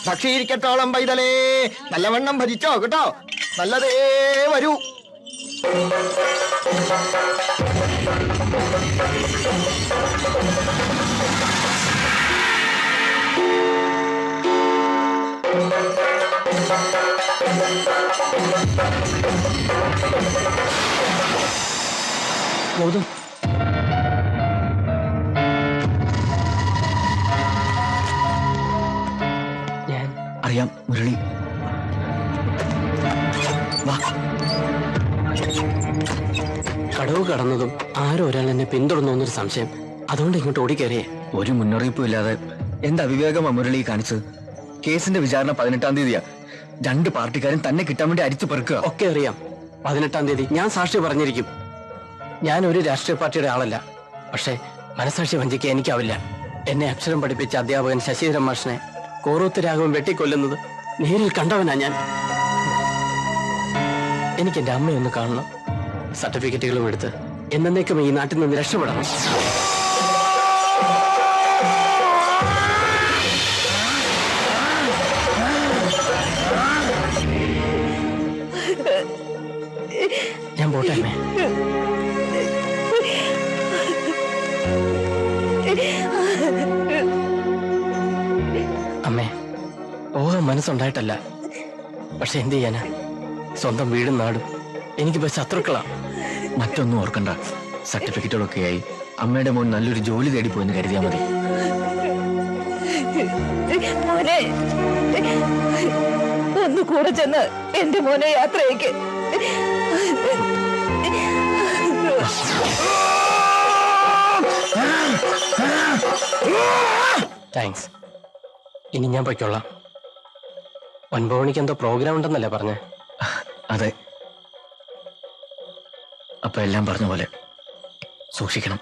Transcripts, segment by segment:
സാക്ഷിയിരിക്കട്ടോളം പൈതലേ, നല്ലവണ്ണം ഭജിച്ചോ കേട്ടോ, നല്ലതേ വരൂ. ഗൗതം, ഞാൻ അറിയാം മുരളി. വാ. കടവ് കടന്നതും ആരോ ഒരാൾ എന്നെ പിന്തുടർന്നു എന്നൊരു സംശയം, അതുകൊണ്ട് ഇങ്ങോട്ട് ഓടിക്കയറിയേ. ഒരു മുന്നറിയിപ്പും ഇല്ലാതെ എന്ത് അവിവേകമാ മുരളി കാണിച്ചത്? കേസിന്റെ വിചാരണ 18-ാം തീയതിയാ. 2 പാർട്ടിക്കാരും തന്നെ കിട്ടാൻ വേണ്ടി അരിച്ചു പെറുക്കുക. ഒക്കെ അറിയാം. 18-ാം തീയതി ഞാൻ സാക്ഷി പറഞ്ഞിരിക്കും. ഞാൻ ഒരു രാഷ്ട്രീയ പാർട്ടിയുടെ ആളല്ല, പക്ഷേ മനസാക്ഷി വഞ്ചിക്കാൻ എനിക്കാവില്ല. എന്നെ അക്ഷരം പഠിപ്പിച്ച അധ്യാപകൻ ശശിധരൻ മാഷിനെ കോറോത്ത് രാഘവൻ വെട്ടിക്കൊല്ലുന്നത് നേരിൽ കണ്ടവനാ ഞാൻ. എനിക്ക് എന്റെ അമ്മയൊന്ന് കാണണം. സർട്ടിഫിക്കറ്റുകളും എടുത്ത് എന്നേക്കും ഈ നാട്ടിൽ നിന്ന് രക്ഷപ്പെടണം. ഞാൻ പോട്ടെ അമ്മേ. അമ്മേ, പോകാൻ മനസ്സുണ്ടായിട്ടല്ല, പക്ഷെ എന്ത് ചെയ്യാനാ? സ്വന്തം വീടും നാടും എനിക്കിപ്പോ ശത്രുക്കളാ. മറ്റൊന്നും ഓർക്കണ്ട. സർട്ടിഫിക്കറ്റുകളൊക്കെ ആയി അമ്മയുടെ മോൻ നല്ലൊരു ജോലി തേടി പോയെന്ന് കരുതിയാ മതി. മോനെ, ഒന്ന് കൂടെ ചെന്ന് എന്റെ മോനെ യാത്രയ്ക്ക്. താങ്ക്സ്. ഇനി ഞാൻ പൊയ്ക്കൊള്ളാം. 9 മണിക്ക് എന്തോ പ്രോഗ്രാം ഉണ്ടെന്നല്ലേ പറഞ്ഞേ? അതെ. അപ്പൊ എല്ലാം പറഞ്ഞ പോലെ സൂക്ഷിക്കണം,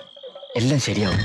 എല്ലാം ശരിയാവും.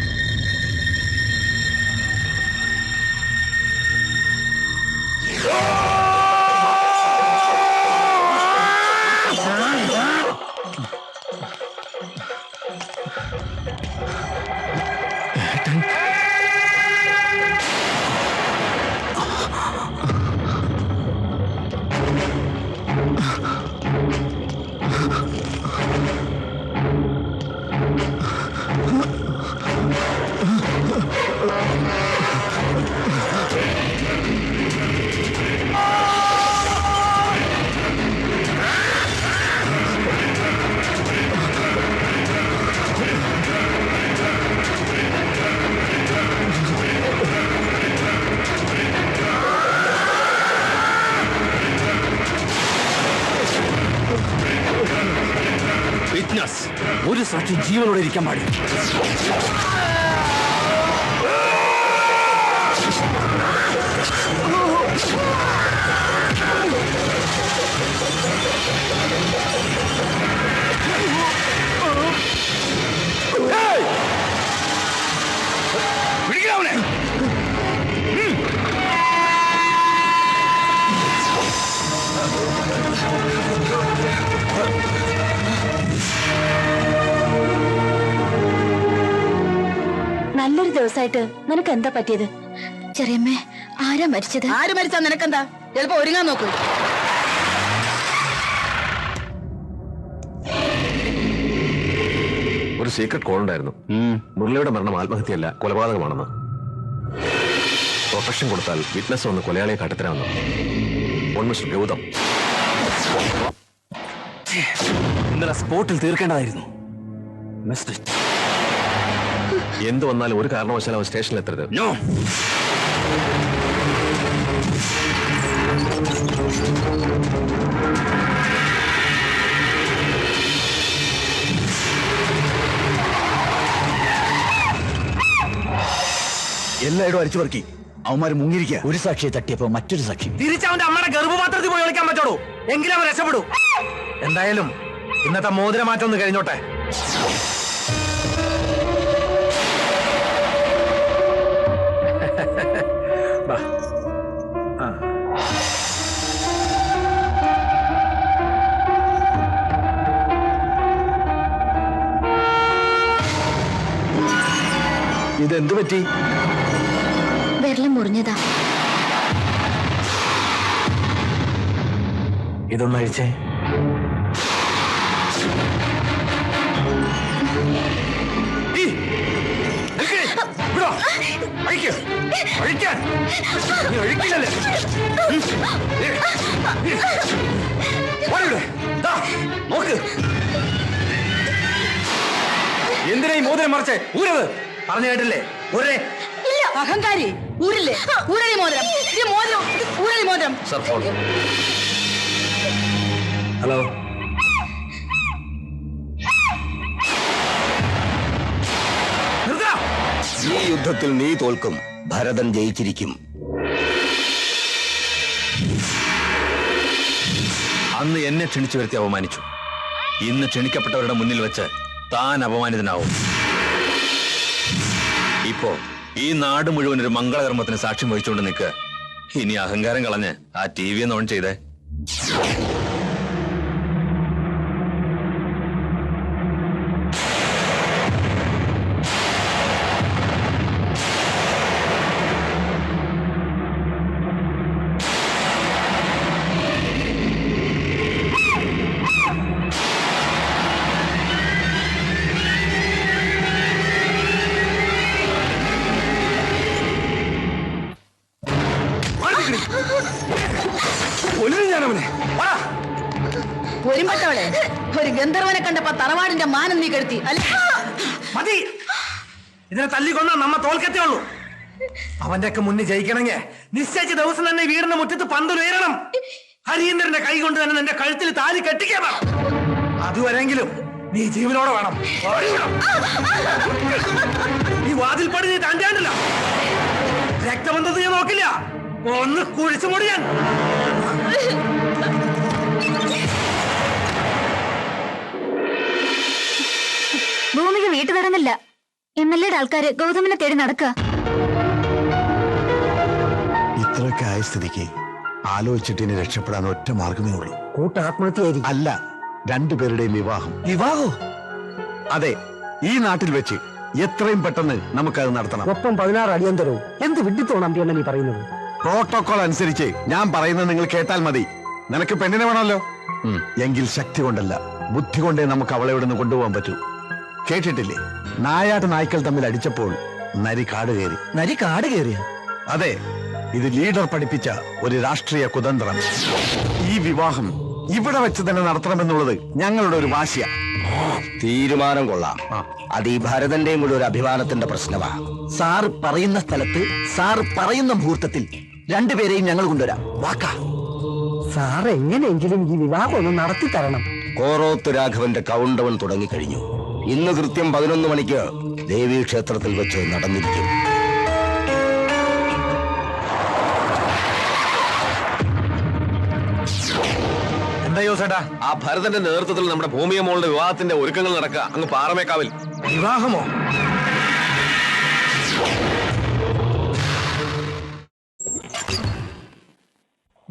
ഒരു സാക്ഷി ജീവനോടെ ഇരിക്കാൻ പാടില്ല. നല്ലൊരു ദിവസമായിട്ട് നിനക്ക് എന്താ പറ്റിയത്? ചെറിയമ്മേ, ആരാ മരിച്ചത്? ആര് മരിച്ചാ നിനക്കെന്താ? ചിലപ്പോ ഒരുങ്ങാൻ നോക്കൂ. ഒരു സീക്രട്ട് കോൾ ഉണ്ടായിരുന്നു. മുരളിയുടെ മരണം ആത്മഹത്യയല്ല, കൊലപാതകമാണെന്ന്. പ്രൊട്ടക്ഷൻ കൊടുത്താൽ വിറ്റ്നസ് വന്ന് കൊലയാളിയെ കാട്ടിത്തരാമെന്ന്. മിസ്റ്റർ ഗൗതം, ഇന്നലെ സ്പോട്ടിൽ തീർക്കേണ്ടതായിരുന്നു. എന്ത് വന്നാലും ഒരു കാരണവശാലും അവൻ സ്റ്റേഷനിൽ എത്തരുത്. എല്ലായിടും അരിച്ചു പറക്കി അവന്മാര് മുങ്ങിയിരിക്കുക. ഒരു സാക്ഷിയെ തട്ടിയപ്പോ മറ്റൊരു സാക്ഷി തിരിച്ചവന്റെ അമ്മയുടെ ഗർഭപാത്രത്തിൽ പോയി ഒളിക്കാൻ പറ്റോളൂ, എങ്കിലും അവൻ രക്ഷപ്പെടൂ. എന്തായാലും ഇന്നത്തെ മോതിരമാറ്റം ഒന്ന് കഴിഞ്ഞോട്ടെ. ഇതെന്തു പറ്റി? വിരലം മുറിഞ്ഞതാ. ഇതൊന്ന് അഴിച്ചേ. നോക്ക്, എന്തിനാ ഈ മോതിരം മറിച്ചേ? ഊരത് പറഞ്ഞു കേട്ടില്ലേ? ഊരേ. അഹങ്കാരി, ഊരില്ലേ? ഊരലി മോതിരം, ഈ മോതിരം, ഊരലി മോതിരം. Sir, phone. ഹലോ, ഈ യുദ്ധത്തിൽ നീ തോൽക്കും, ഭരതൻ ജയിച്ചിരിക്കും. അന്ന് എന്നെ ക്ഷണിച്ചു വരുത്തി അപമാനിച്ചു. ഇന്ന് ക്ഷണിക്കപ്പെട്ടവരുടെ മുന്നിൽ വെച്ച് താൻ അപമാനിതനാവും. ഇപ്പോ ഈ നാട് മുഴുവൻ ഒരു മംഗളകർമ്മത്തിന് സാക്ഷ്യം വഹിച്ചുകൊണ്ട് നിൽക്കുക. ഇനി അഹങ്കാരം കളഞ്ഞ് ആ TV ഒന്ന് ഓൺ ചെയ്തേ. ഒരുമ്പട്ടവളെ, ഒരു ഗന്ധർവനെ കണ്ടപ്പോ തറവാടിന്റെ മാനം നീ കെടുത്തി അല്ല? മതി. ഇതിനെ തല്ലിക്കൊന്നാ നമ്മ തോൽക്കത്തേ ഉള്ളൂ. അവന്റെ ഒക്കെ മുന്നിൽ ജയിക്കണമെങ്കിൽ നിശ്ചയിച്ച ദിവസം തന്നെ വീടിന്റെ മുറ്റത്ത് പന്തുയരണം. ഹരീന്ദ്രന്റെ കൈ കൊണ്ട് തന്നെ നിന്റെ കഴുത്തിൽ താലി കെട്ടിക്കണം. അതുവരെങ്കിലും നീ ജീവനോടെ വേണം. ഈ വാതിൽപ്പടി നീ താണ്ടാണ്ടില്ല. രക്തബന്ധത്ത് ഞാൻ നോക്കില്ല. ഒന്ന് കുഴിച്ചു മുടിയാൻ. ഭൂമിക വീട്ടു തടങ്ങില്ല. MLA ആൾക്കാര് ഗൗതമിനെ തേടി നടക്കുക. ഇത്രയൊക്കെ ആയ സ്ഥിതിക്ക് ആലോചിച്ചിട്ട് ഇനി രക്ഷപ്പെടാൻ ഒറ്റ മാർഗമേ ഉള്ളൂ. കൂട്ടാത്മഹത്യയായിരിക്കും. അല്ല, രണ്ടുപേരുടെയും വിവാഹം. വിവാഹോ? അതെ, ഈ നാട്ടിൽ വെച്ച് എത്രയും പെട്ടെന്ന് നമുക്കത് നടത്തണം. ഒപ്പം 16 അടിയന്തരവും. എന്ത് വിഡിത്തോണം അമ്പിയണ്ണ നീ പറയുന്നത്? പ്രോട്ടോകോൾ അനുസരിച്ച് ഞാൻ പറയുന്നത് നിങ്ങൾ കേട്ടാൽ മതി. നിനക്ക് പെണ്ണിനെ വേണമല്ലോ, എങ്കിൽ ശക്തി കൊണ്ടല്ല ബുദ്ധി കൊണ്ടേ നമുക്ക് അവളെ ഇവിടെ നിന്ന് കൊണ്ടുപോകാൻ പറ്റൂ. കേട്ടിട്ടില്ലേ, നായാട്ട് നായ്ക്കൾ തമ്മിൽ അടിച്ചപ്പോൾ നരി കാട് കയറി. നരി കാട് കയറിയ? അതെ, ഇത് ലീഡർ പഠിപ്പിച്ച ഒരു രാഷ്ട്രീയ കുതന്ത്രം. ഈ വിവാഹം ഇവിടെ വെച്ച് തന്നെ നടത്തണമെന്നുള്ളത് ഞങ്ങളുടെ ഒരു വാശിയ. തീരുമാനം കൊള്ളാം. അത് ഈ ഭരതന്റെയും കൂടെ ഒരു അഭിമാനത്തിന്റെ പ്രശ്നമാ. സാർ പറയുന്ന സ്ഥലത്ത് സാർ പറയുന്ന മുഹൂർത്തത്തിൽ രണ്ടുപേരെയും ഞങ്ങൾ കൊണ്ടുവരാം. വാക്കാ. സാർ എങ്ങനെയെങ്കിലും ഈ വിവാഹം ഒന്ന് നടത്തി തരണം. കോറോത്ത് രാഘവന്റെ കൗണ്ടവൻ തുടങ്ങിക്കഴിഞ്ഞു. ഇന്ന് കൃത്യം 11 മണിക്ക് ദേവീക്ഷേത്രത്തിൽ വെച്ച് നടന്നിരിക്കും. എന്താ യോസേട്ടാ? ആ ഭരതന്റെ നേതൃത്വത്തിൽ നമ്മുടെ ഭൂമിയ മോളുടെ വിവാഹത്തിന്റെ ഒരുക്കങ്ങൾ നടക്കുക അങ്ങ് പാറമേക്കാവിൽ. വിവാഹമോ?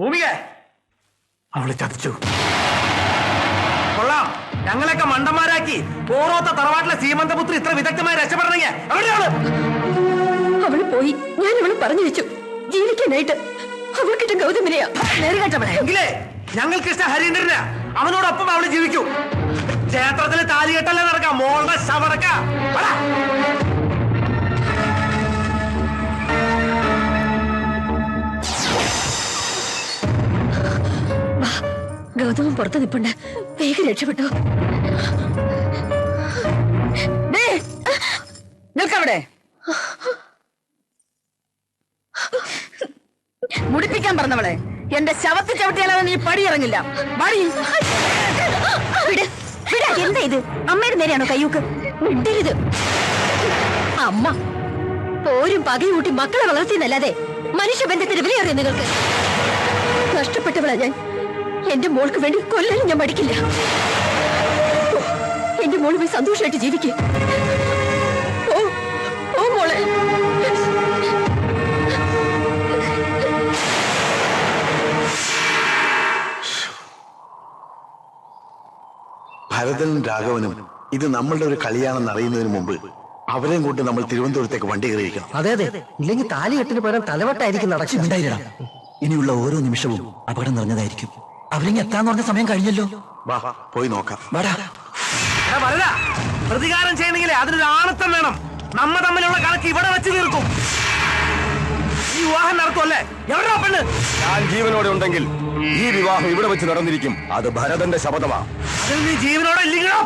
ഭൂമിക അവളെ ചതിച്ചു. കൊള്ളാം, ഞങ്ങളൊക്കെ മണ്ടന്മാരാക്കി ഓരോത്ത തറവാട്ടിലെ സീമന്തപുത്രി ഇത്ര വിദഗ്ധമായി രക്ഷപ്പെടണമെങ്കിൽ എവിടെയാണ്? അവള് പോയി. ഞാൻ അവള് പറഞ്ഞു വെച്ചു ജീവിക്കാനായിട്ട്. അവൾക്കിട്ട് ഗൗതമിനെയാ എങ്കിലേ ഞങ്ങൾക്ക് ഇഷ്ടം ഹരീന്ദ്രനാ. അവനോടൊപ്പം അവള് ജീവിക്കൂ. ക്ഷേത്രത്തിൽ താലികെട്ടല്ലേ നടക്കാം. മോളുടെ ശവടക്ക. ഗൗതമൻ പുറത്ത് നിൽപ്പുണ്ട്. വേഗം രക്ഷപ്പെട്ടോ. നിൽക്കവിടെ. മുടിപ്പിക്കാൻ പറഞ്ഞവളെ, എന്റെ ശവത്തിൽ ചവിട്ടിയാലോ നീ പടിയിറങ്ങില്ല. എന്താ ഇത്? അമ്മയുടെ നേരെയാണോ കയ്യൂക്ക്? വിടരുത്. അമ്മ പോരും പകയും കൂട്ടി മക്കളെ വളർത്തിയെന്നല്ലാതെ മനുഷ്യബന്ധത്തിന് വിലയേറിയ നിങ്ങൾക്ക്. നഷ്ടപ്പെട്ടവളാ ഞാൻ. എന്റെ മോൾക്ക് വേണ്ടി കൊല്ലാനും ഞാൻ മടിക്കില്ല. എന്റെ മോള് പോയി സന്തോഷമായിട്ട് ജീവിക്കുക. ഓ മോളെ. ഭരതനും രാഘവനും ഇത് നമ്മളുടെ ഒരു കളിയാണെന്ന് അറിയുന്നതിന് മുമ്പ് അവരെയും കൊണ്ട് നമ്മൾ തിരുവനന്തപുരത്തേക്ക് വണ്ടി കയറിയിരിക്കണം. അതെ അതെ, ഇല്ലെങ്കിൽ താലികെട്ടിന് പകരം തലവട്ടായിരിക്കും നടക്കുക. ഇനിയുള്ള ഓരോ നിമിഷവും അപകടം നിറഞ്ഞതായിരിക്കും. അവരിങ്ങ് എത്താന്ന് പറഞ്ഞ സമയം കഴിഞ്ഞല്ലോ. വാ പോയി നോക്കാം. വാടാ. പ്രതികാരം ചെയ്യണമെങ്കിൽ അതിനൊരു ആണത്തം വേണം. നമ്മ തമ്മിലുള്ള കണക്ക് ഇവിടെ വെച്ച് തീർക്കും. ഈ വിവാഹം നടത്തുമല്ലേ? എവിടെയാ പെണ്ണ്? ഞാൻ ജീവനോടെ ഉണ്ടെങ്കിൽ ഈ വിവാഹം ഇവിടെ വെച്ച് നടന്നിരിക്കും. അത് ഭരതന്റെ ശപഥമാ. അതിൽ നീ ജീവനോടെ ഇല്ലെങ്കിലോ?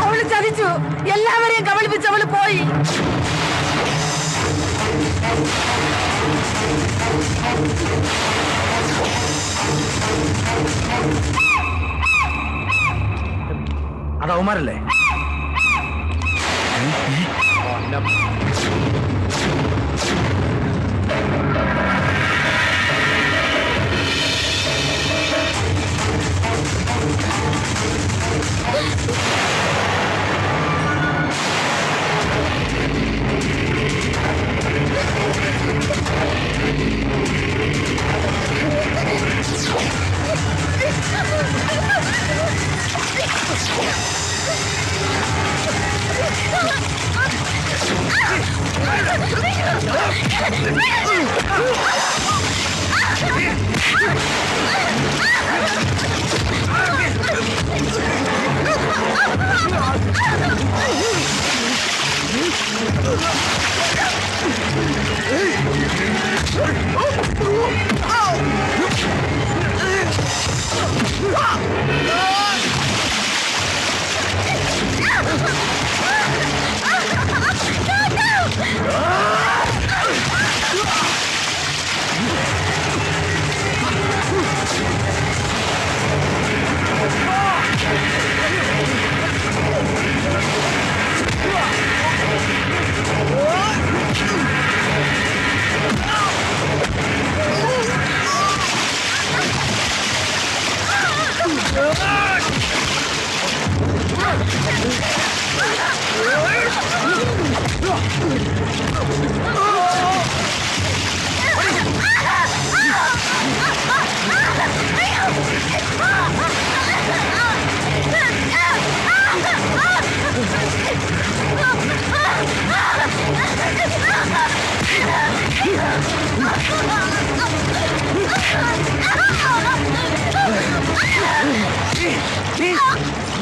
അവള് ചതിച്ചു. എല്ലാവരെയും കബളിപ്പിച്ച് അവള് പോയി. അത് അവന്മാരല്ലേ?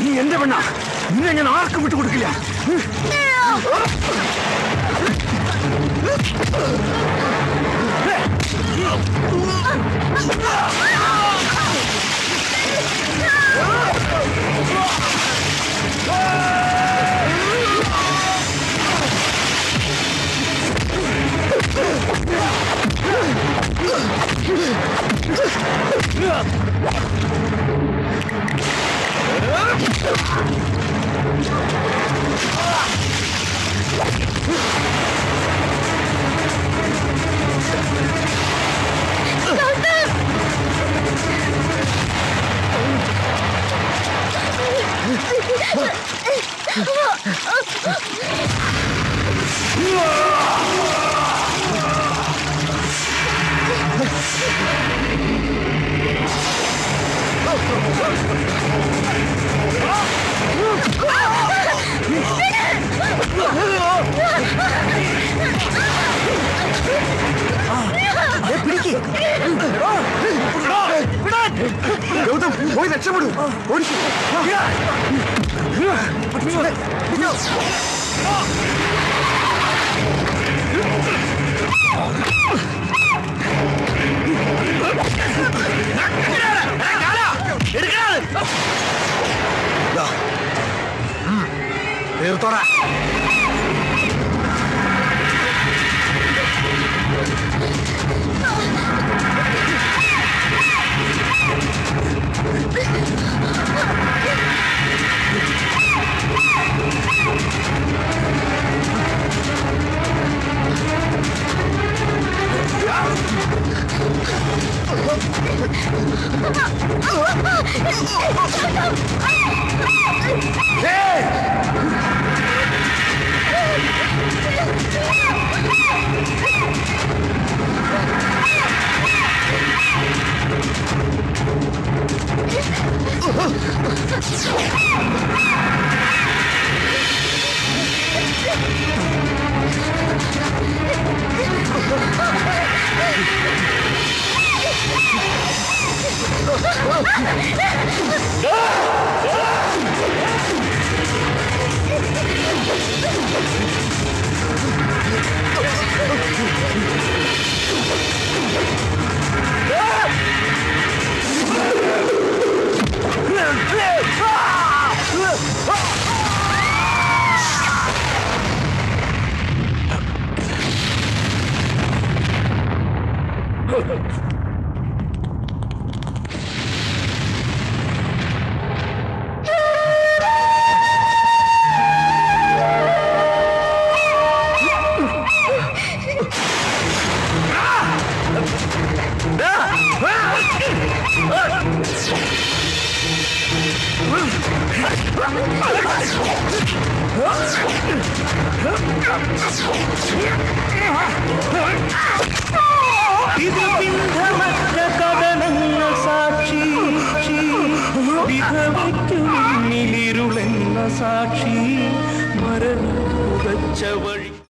നീ എന്റെ പെണ്ണ, നിന്നെ ഞാൻ ആർക്കും വിട്ടുകൊടുക്കില്ല. ഗൗതം പോയി രക്ഷപ്പെടൂ. തീർത്തോടാ. ഇത് ബിന്ദമറ്റ കഥനങ്ങൾ സാക്ഷി വിധവയ്ക്കു മുന്നിലിരുളെന്ന സാക്ഷി മരണം പുകച്ച വഴി